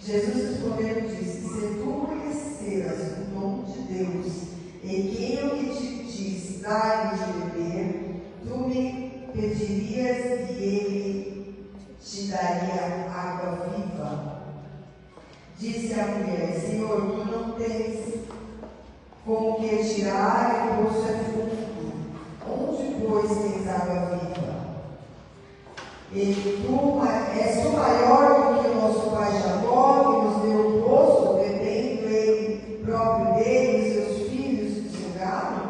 Jesus respondeu e disse: se tu conheceras o dom de Deus, e quem o que te diz, dai-me de beber, tu me pedirias e ele te daria água viva. Disse a mulher: Senhor, tu não tens com que tirar, e o poço é fundo. Onde, pois, tens água viva? E tu és tu maior do que o nosso pai Jacó, que nos deu o poço, bebendo ele próprio dele e seus filhos do seu gado?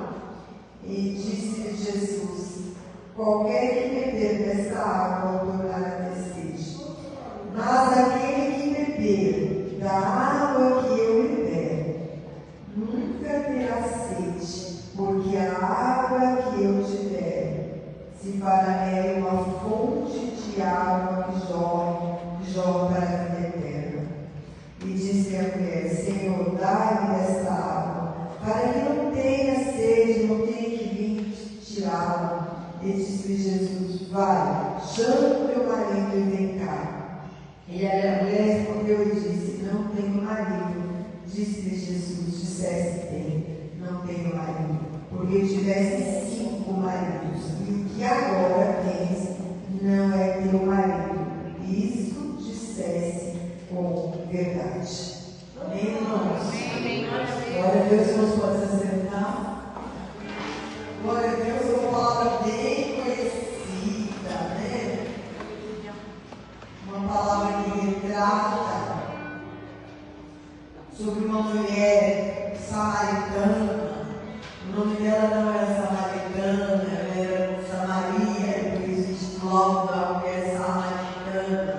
E disse-lhe Jesus: qualquer que beber desta água tornará a ter sede. Mas aquele que beber da água que eu lhe der, nunca terá sede, porque a água que eu te der se fará nele uma fonte de água que jorra para a vida eterna. E disse a mulher: Senhor, dai-me desta água, para que não tenha sede, não tenha que vir tirá-la. E disse-lhe Jesus: vai, chama o teu marido e vem cá. E a mulher respondeu e disse: não tenho marido. Disse-lhe Jesus: disseste bem, não tenho marido, porque tivesse 5 maridos, e o que agora tens não é teu marido. Isso dissesse com verdade. Amém, irmãos? Glória a Deus, irmãos, pode se acertar. Glória a Deus, é uma palavra bem conhecida, né? Uma palavra que retrata sobre uma mulher samaritana. O nome dela não era samaritana, ela era Samaria, por isso a gente coloca a mulher samaritana.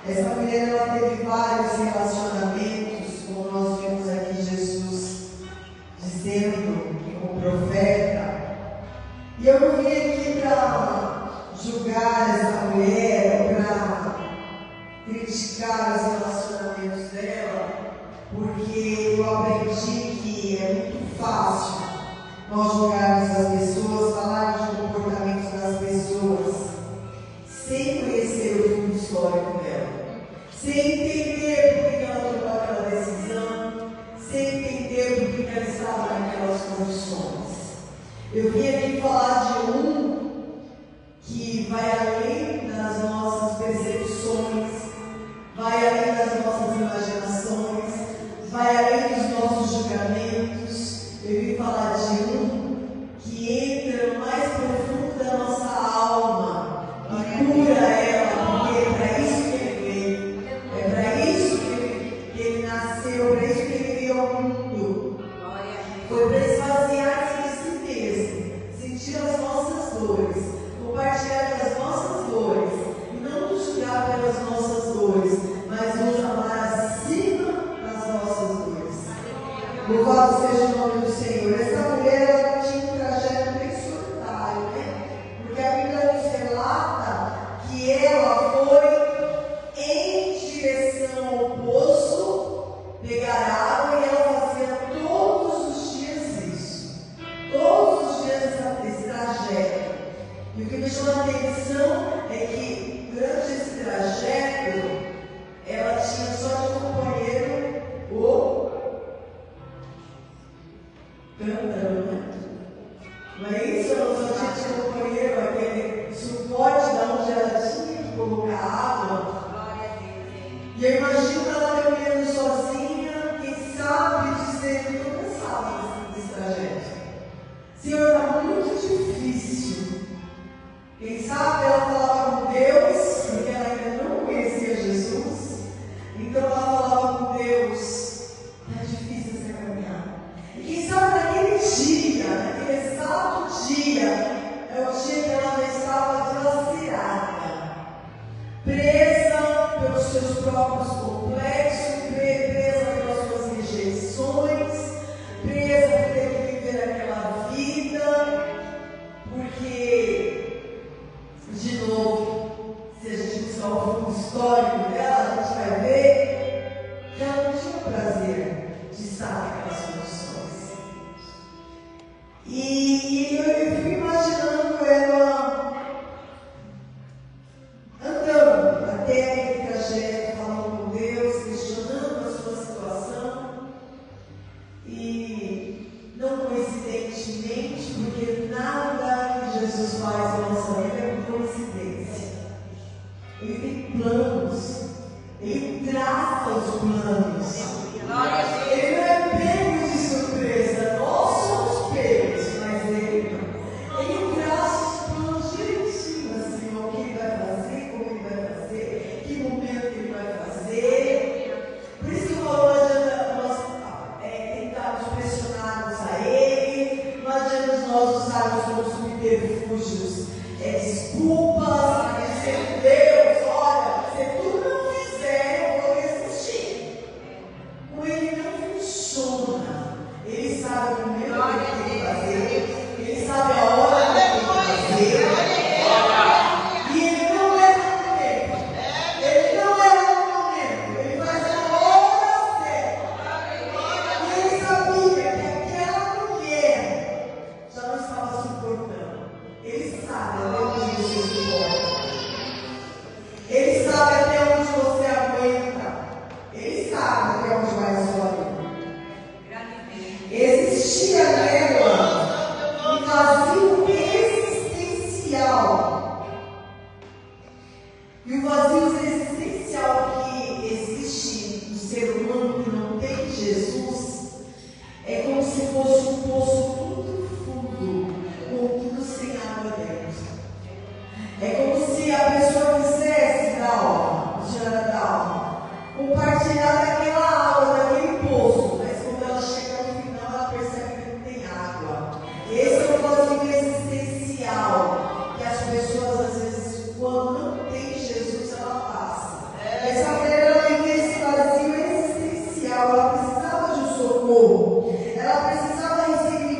Essa mulher, ela teve vários relacionamentos, como nós vemos aqui Jesus dizendo, como profeta. E eu não vim aqui para julgar essa mulher, para criticar os relacionamentos dela, porque eu aprendi que é muito fácil nós julgarmos as pessoas, falarmos do comportamento das pessoas, sem conhecer o fundo histórico dela, sem entender por que ela tomou aquela decisão, sem entender por que ela estava naquelas condições. Eu vim aqui falar de um que vai além das nossas percepções, vai além das nossas imaginações, vai além dos nossos julgamentos. Eu vim falar de um que entra no mais profundo da nossa alma e cura ela, porque é para isso que ele veio, é para isso que ele nasceu, para isso que ele veio ao mundo. Foi para esvaziar-se de si mesmo, sentir as nossas dores, compartilhar das nossas dores, e não nos julgar pelas nossas dores, mas nos amar acima das nossas dores. Louvado seja o nome do Senhor. Essa mulher, ela tinha um trajeto bem solitário, né? Porque a Bíblia nos relata que ela foi em direção ao poço pegar água, e ela fazia todos os dias isso. Todos os dias esse trajeto. E o que me chama a atenção é que durante esse trajeto ela tinha só de companheiro o cântaro, né? Não é isso? Ela só tinha de companheiro aquele suporte da onde ela tinha que colocar água. E eu imagino ela caminhando sozinha, quem sabe dizendo: estou cansada desse trajeto. Senhor, está muito difícil. Quem sabe ela falava com Deus, porque ela ainda não conhecia Jesus. Então ela falava com Deus: está difícil essa caminhada. E quem sabe naquele dia, naquele exato dia, é o dia que ela já estava dilacerada, presa pelos seus próprios complexos, presa pelas suas rejeições, presa por ter que viver aquela vida, porque, de novo, se a gente buscar o fundo histórico dela, a gente vai ver que ela não tinha o prazer de estar naquelas condições. E eu fico imaginando ela andando até aquele trajeto, falando com Deus. planos. Ele traça os planos. Ele não é pego de surpresa. Nós somos pegos, mas ele não. Ele traça os planos direitinho, assim, o que ele vai fazer, como ele vai fazer, que momento ele vai fazer. Por isso que eu falo, não adianta nós tentarmos pressionarmos a ele, não adianta nós usarmos como subterfúgios, desculpas, dizer, Deus, olha, se tu não fizer, eu vou resistir. Com ele não funciona. Ele sabe o momento que tem que fazer, ele sabe a hora que tem que fazer. E ele não erra no tempo. Ele não erra no momento. Ele faz a hora certa. E ele sabia que aquela mulher já não estava suportando. Ele sabe até onde você suporta. Ele sabe até onde você aguenta. Ele sabe até onde vai a sua vida. Existia nela um vazio existencial. E o vazio existencial que existe no ser humano que não tem Jesus é como se fosse um poço muito fundo, com tudo sem água dentro. É como se a pessoa quisesse compartilhar daquela água, daquele poço, mas quando ela chega no final, ela percebe que não tem água. Esse é o vazio existencial que as pessoas, às vezes, quando não tem Jesus, ela passa. Essa mulher, ela vivia esse vazio existencial, ela precisava de um socorro, ela precisava receber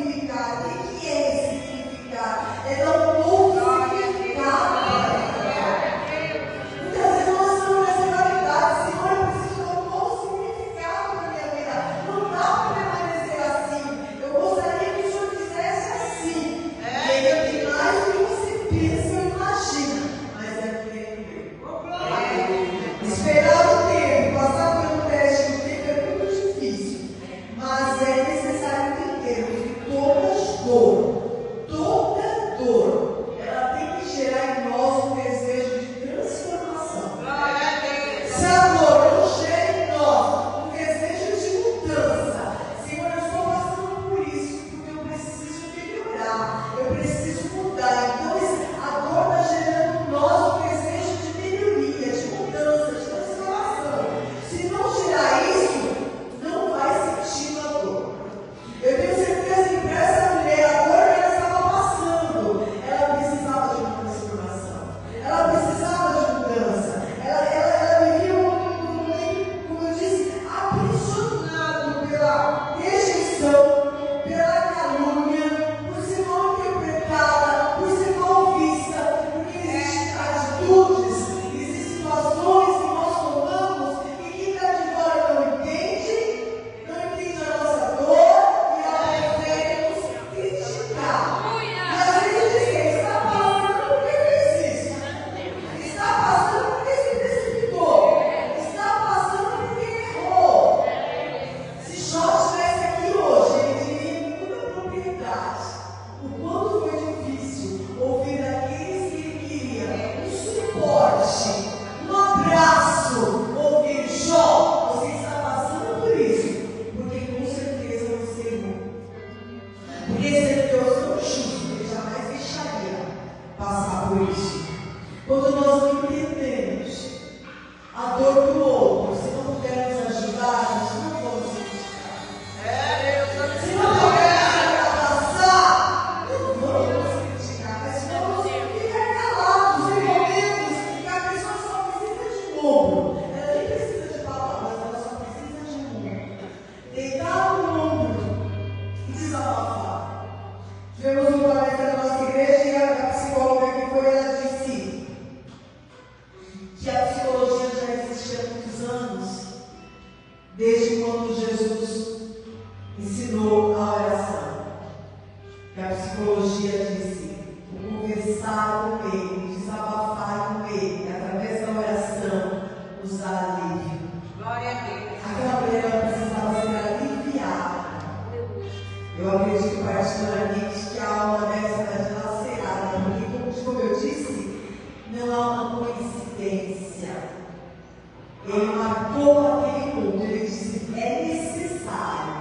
Ele marcou aquele ponto. Ele disse: é necessário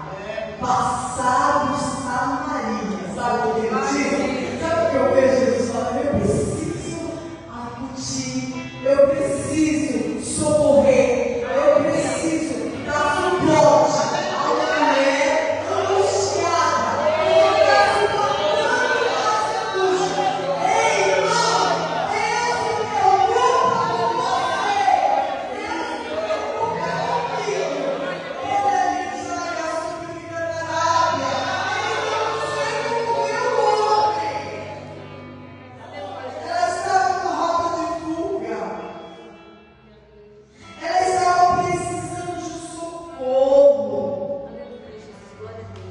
passar por Samaria. Sabe o que ele disse? Sabe o que eu vejo Jesus falando? Eu preciso acudir, eu preciso socorrer, eu preciso dar suporte a uma mulher angustiada. Ei, irmão, Deus se preocupa com você. Deus se preocupa comigo. Ele é livre de largar suplicando na Arábia. Ele não sei como eu ontem. Ela estava com rota de fuga. Ela estava precisando de socorro.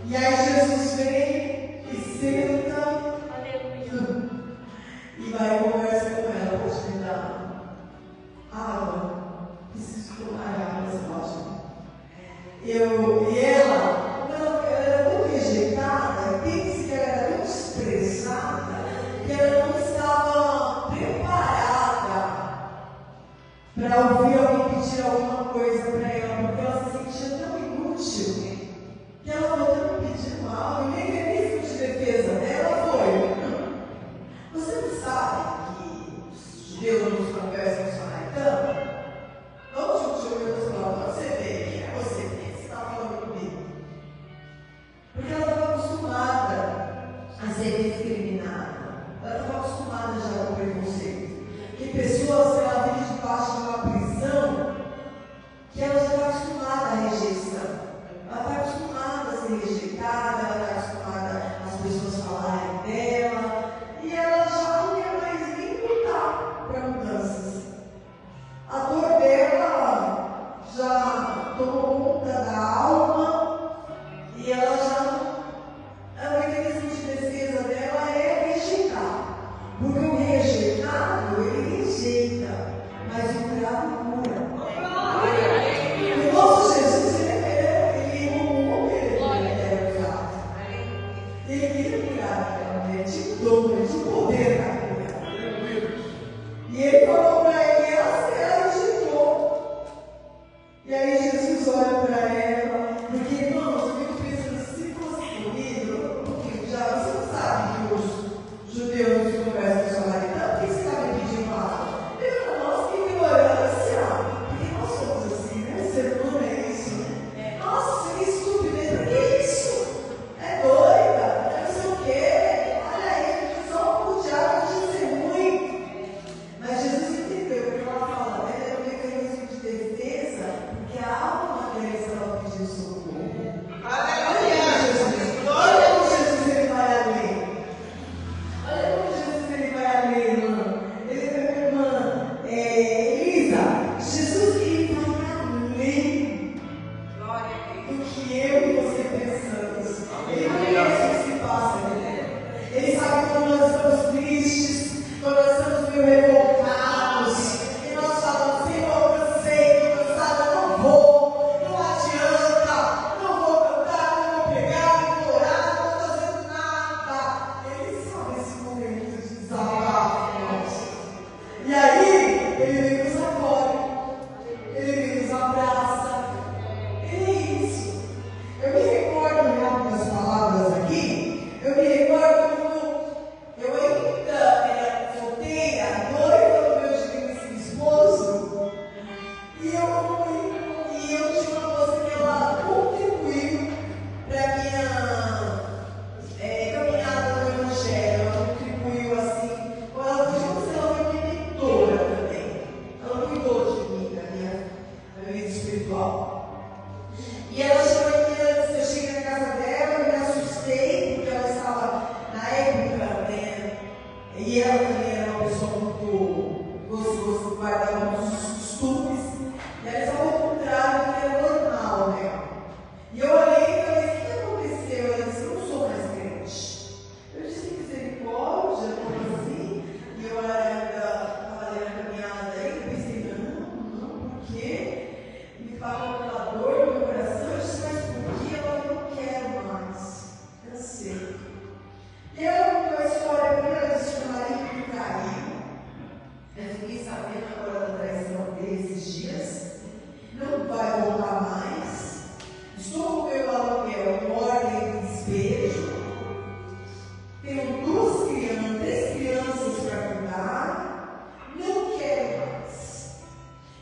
E aí Jesus vem e senta e vai e conversa com ela. Pode me dar água? Preciso tomar água, você pode? E ela, não, ela era tão rejeitada, pense que ela era tão desprezada, que ela não estava preparada para ouvir alguém pedir alguma coisa para ela, porque ela se sentia tão inútil, que ela falou: "Eu não pedi mal", e nem mecanismo de defesa dela foi: "Você não sabe que os judeus não conversam com o samaritano? Vamos discutir o meu falando, você vê quem é você, quem você está falando comigo?" Porque ela estava acostumada a ser discriminada, ela estava acostumada já com preconceito. Que pessoas que ela vive debaixo de uma prisão, que ela já está acostumada à rejeição. Ela está acostumada a ser rejeitada, ela está acostumada às pessoas falarem dela, e ela já não quer mais nem lutar para mudanças. A dor dela já tomou conta da alma, e ela já não. O mecanismo de defesa dela é rejeitar. Porque o rejeitado, ele rejeita, mas o curado cura. O nosso Jesus, ele roubou, ele era curado. Ele queria curar aquela mulher, tinha o dom, tinha o poder da cura. E ele falou para ele, ela rejeitou. E aí Jesus olha para ela, porque, irmãos, eu fico pensando, se fosse comigo, porque já você não sabe que os judeus não conversam com o samaritano, por que você está me pedindo água? Nossa, que ignorância!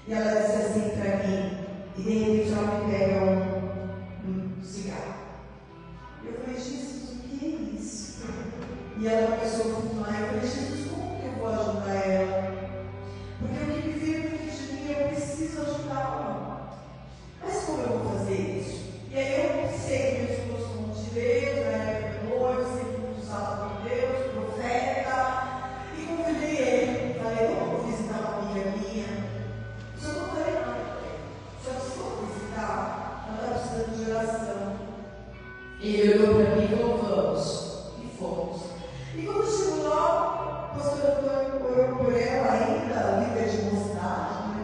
E ela disse assim para mim, e de repente ela me pega um cigarro. Eu falei, Jesus, o que é isso? E ela começou a fumar. Eu falei, Jesus, como que eu vou ajudar ela? Porque o que me veio dentro de mim, eu preciso ajudá-la. Mas como eu vou fazer isso? E aí eu sei que eu sou de Deus, né? Eu sei que usado por Deus, profeta, e convidei ele. Falei, vamos visitar uma amiga minha. Só não falei nada. Só que se for visitar, ela está precisando de oração. E ele olhou para mim e falou, vamos. E fomos. E quando chegou lá, o pastor Antônio orou por ela ainda, líder de mocidade, né?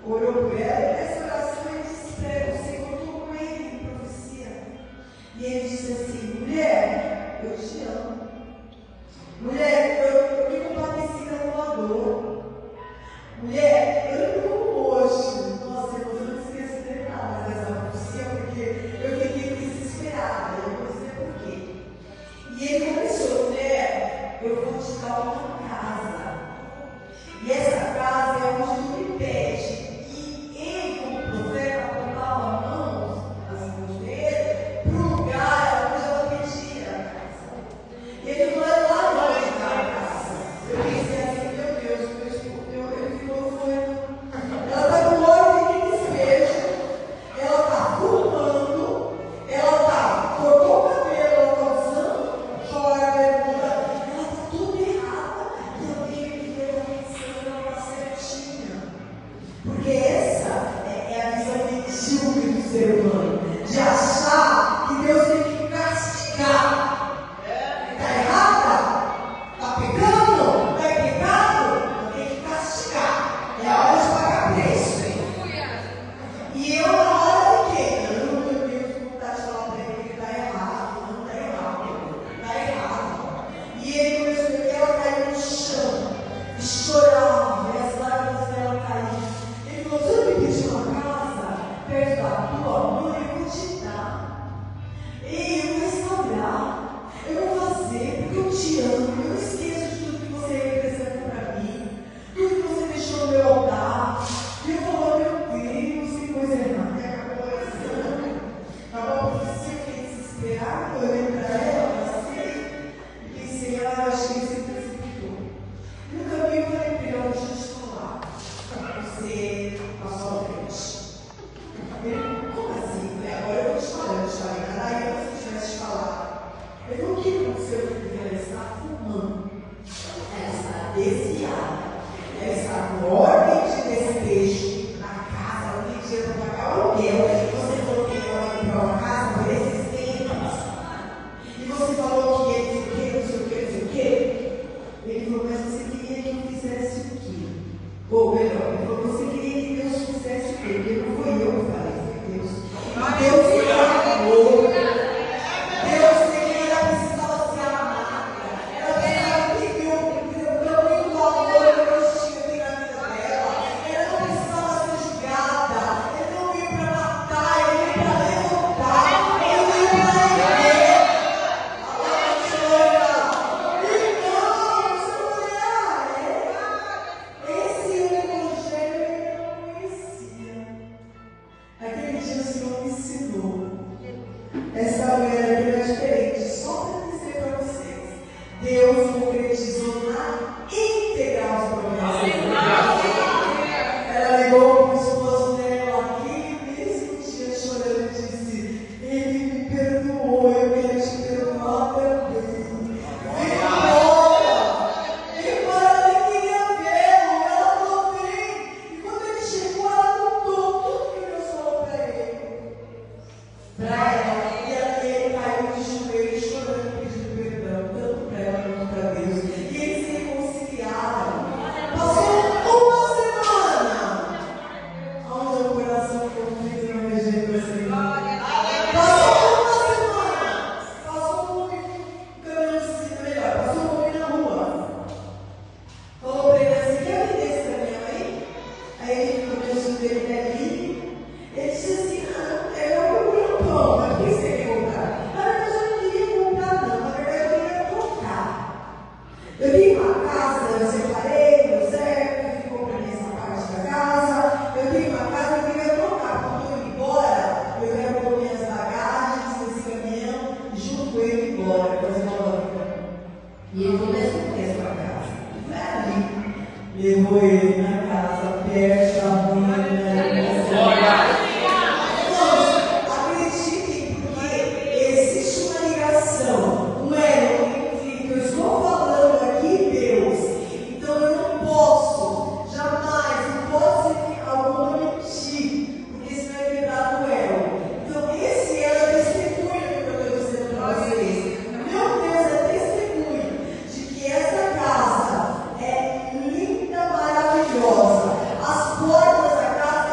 Orou por ela, e nessa oração ele disse para ela, o Senhor estou com ele em profecia. E ele disse assim, mulher, eu te amo. Mulher, eu me compadeci da tua dor. Mulher, eu não hoje. Nossa, eu não esqueço de nada dessa profecia, porque eu fiquei desesperada. Eu não sei por quê. E ele começou, mulher, eu vou te dar uma casa. E essa casa é onde tu me pede. E ele, como profeta, apontava a mão, as mãos dele, para o lugar onde ela pedia a casa. E ele falou, lá longe da casa. Eu pensei assim, meu Deus, ele ficou doido. Ela está com olho de despejo. Ela está fumando. Ela está cortou o cabelo, ela está usando fora a bermuda. Ela está tudo errada. E eu tenho que ver a pensando ela certinha. Porque essa é a visão medíocre do ser humano. De achar que Deus tem que castigar. Está errada? Está pecando? Está em pecado? Tem que castigar. É hora de pagar preço. E eu, na hora de quê? Eu não tenho vontade de falar para ele que está errado. Não está errado. Está errado. E ele começou, ela caiu no chão. E chorava. E as lágrimas dela caíam. Ele falou, você não me pediu uma casa perto da tua mãe? Eu vou te dar. E eu vou restaurar. Eu vou fazer porque eu te amo. Eu não esqueço de tudo que você representa para mim. Tudo que você deixou no meu altar. E eu falou, meu Deus, que coisa errada. E acabou a oração. Acabou a profecia, eu fiquei desesperada. Eu olhei para ela, passei. E pensei, eu acho que ele se precipitou. No caminho eu falei para ele, deixa eu te falar. Você passou à frente. Ele, como assim? Eu falei, agora eu vou te falar, eu não te falei nada, aí eu se tivesse te falado. Ele falou, o que aconteceu? Ela está fumando. Ela está desviada. Ela está com ordem de despejo na casa, ela tem dinheiro para pagar o aluguel. Você falou que ele ia comprar uma casa por esses tempos. E você falou que ele não sei o que, não sei o que. Ele falou, mas você queria que eu fizesse o quê? Ou melhor, ele falou, você queria que Deus fizesse o quê? Porque não foi eu que falei, foi Deus. E Deus me amou. Deus queria, ela precisava ser amada. Ela precisava entender o tamanho do amor que Deus tinha na vida dela. Ela não precisava ser julgada. Ele não veio para matar, ele veio para levantar. Ele veio para erguer. Esse evangelho eu não conhecia. Aquele dia o Senhor me ensinou. Essa mulher aqui era diferente. Só para dizer para vocês, Deus concretizou na íntegra os promessas. Ela ligou para o esposo dela aquele mesmo dia chorando e disse, ele me perdoou, eu quero te perdoar também. Vem embora! Vem embora, ele queria vê-lo. Ela falou, vem. E quando ele chegou, ela contou tudo que Deus falou para ele. Para ela. E ele caiu de joelho, chorando, pedindo perdão, tanto para ela quanto para Deus. E eles se reconciliaram. Passou uma semana. Onde o coração confuso não rejeita o Senhor. Passou uma semana. Passou um caminho assim, melhor. Passou um homem na rua. Falou para ele assim, quer vender esse caminhão aí? Aí ele começou a ver ele. Ele disse assim, não, eu procuro pão, mas por que você quer comprar? Na verdade eu não queria comprar não, na verdade eu queria trocar. Eu tenho uma casa, eu separei, deu certo, ficou para mim essa parte da casa. Acreditem, porque existe uma ligação, um elo entre o que eu estou falando aqui e Deus. Então eu não posso, jamais, não posso ser alguma mentir, porque senão é quebrado o elo. Então esse elo é testemunho do que eu estou dizendo para vocês. Meu Deus é testemunho de que essa casa é linda, maravilhosa. As portas da casa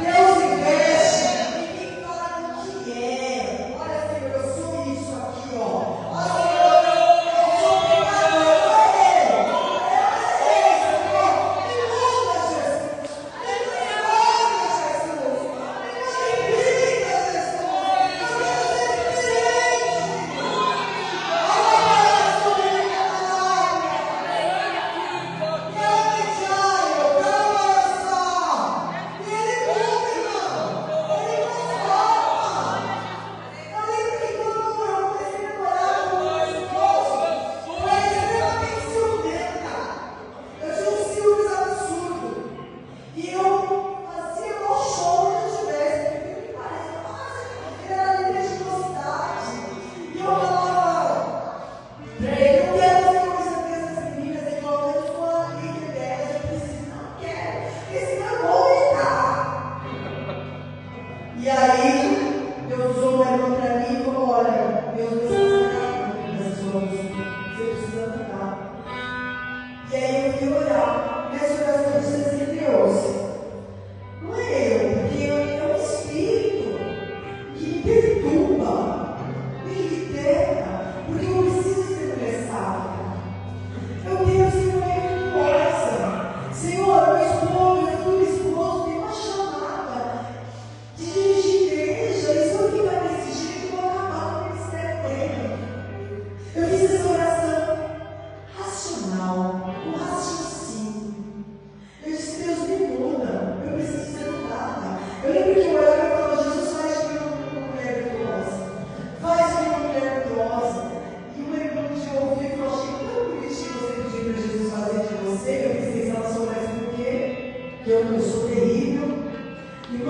Deus investe em quem fala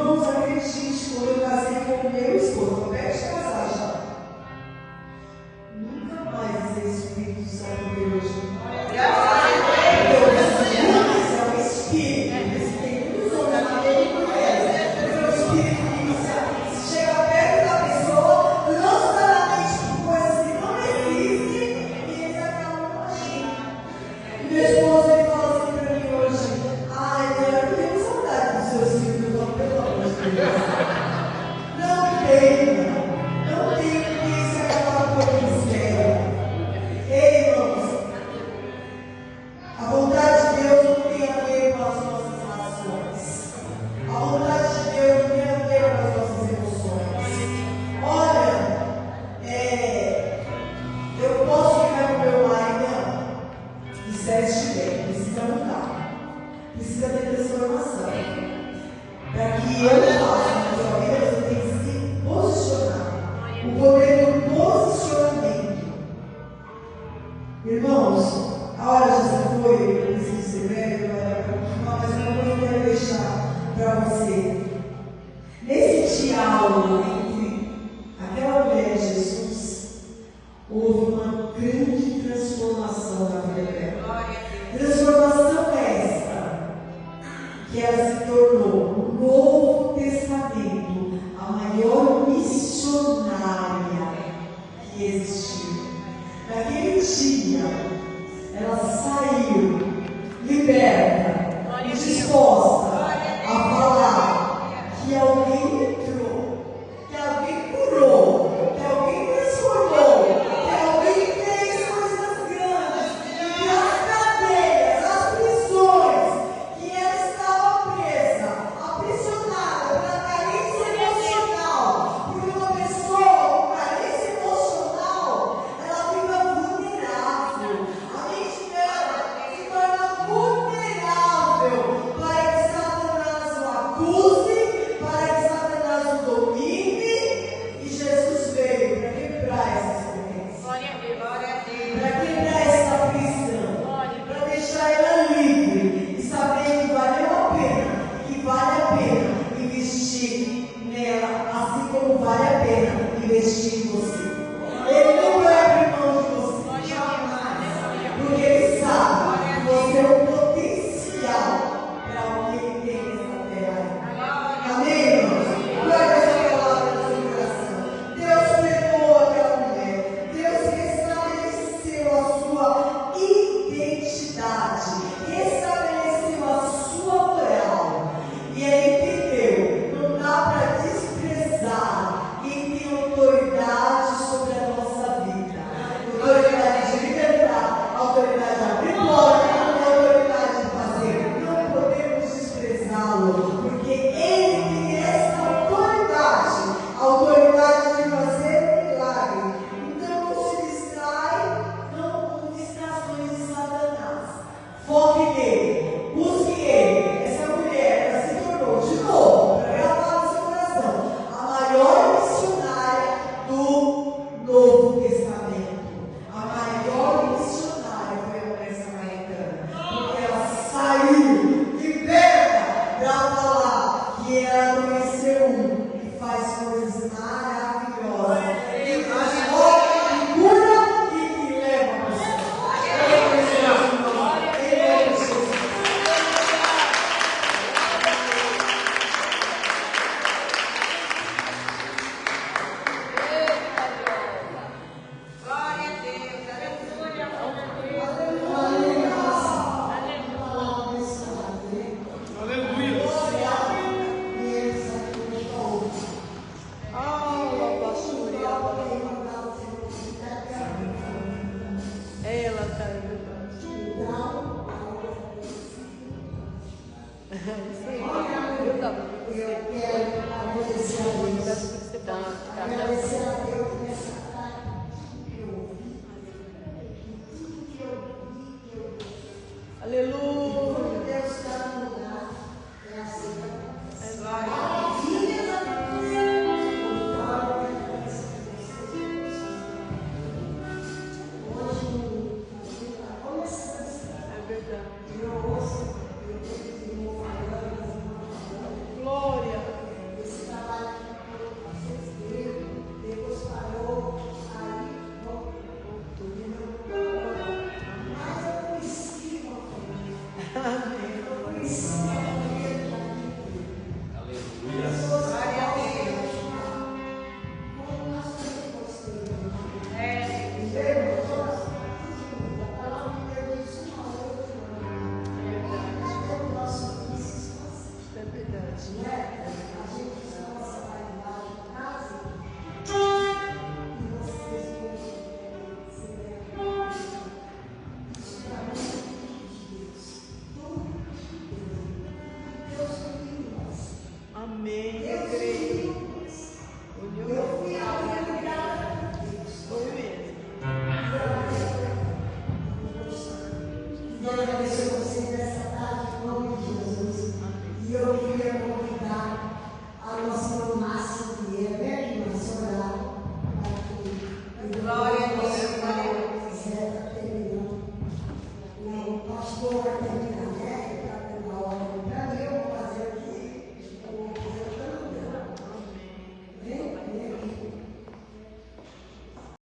Irmãos, acredite, quando eu casei com o meu esposo, eu perto de casar já. Nunca mais esse Espírito Santo de hoje. Graças a Deus, é o Espírito. Esse tem muitos homens, marido e mulheres. Porque o Espírito que chega perto da pessoa, lança na mente por coisas que não existem e eles acabam agindo. E meu esposo, ele fala assim para mim hoje: ai, eu tenho saudade dos seus filhos. Eu falo, pelo amor de Deus. Não tenho, porque isso é aquela coisa do céu. Ei, irmãos, a vontade de Deus não tem a ver com as nossas ações. A vontade de Deus não tem a ver com as nossas emoções. Olha, eu posso ficar com meu pai, não. Disseste bem, precisa mudar. Precisa ter transformação. Para que eu faça na sua vida, você tem que se posicionar. O poder do posicionamento. Irmãos, a hora já se foi, eu preciso ser velho, mas uma coisa eu quero deixar para você. Nesse diálogo entre aquela mulher e Jesus, houve uma grande transformação na vida dela. Transformação essa, que ela se tornou no Novo Testamento a maior missionária que existiu. Naquele dia, ela saiu liberta e disposta a falar que alguém entrou, que alguém curou, que alguém transformou, que alguém fez coisas grandes, que as cadeias, as prisões, que ela estava presa, aprisionada pela carência emocional, porque uma pessoa com carência emocional, ela fica vulnerável. A mente dela se torna vulnerável para que Satanás o acuse, para que Satanás o domine. E Jesus veio para quebrar essas correntes, para quebrar essa prisão, para deixar ela livre e saber que valeu a pena, que vale a pena investir nela, assim como vale a pena investir em você. Ele não vai abrir mão de você, jamais, porque ele sabe que você é um potencial para o que ele tem nessa terra. Amém, irmãos? Guarda essa palavra no seu coração. Deus perdoou aquela mulher. Deus restabeleceu a sua identidade, restabeleceu a sua moral. E ele entendeu, não dá para desprezar quem tem autoridade sobre a nossa vida. Autoridade de libertar, autoridade de abrir porta, autoridade de fazer. Não podemos desprezá-lo, porque ele tem essa autoridade, a autoridade de fazer milagre. Então não se distrai, não com distrações de Satanás. Foque nele, busque ele. Essa mulher, ela se tornou de novo, para gravar no seu coração, a maior missionária do Novo Testamento. A maior missionária foi a mulher samaritana, porque ela saiu liberta para falar que ela conheceu um que faz coisas maravilhosas, que transforma, que cura e que leva a pessoa. Ele é Jesus. Ela está aí. Eu quero agradecer a Deus. Agradecer a Deus nessa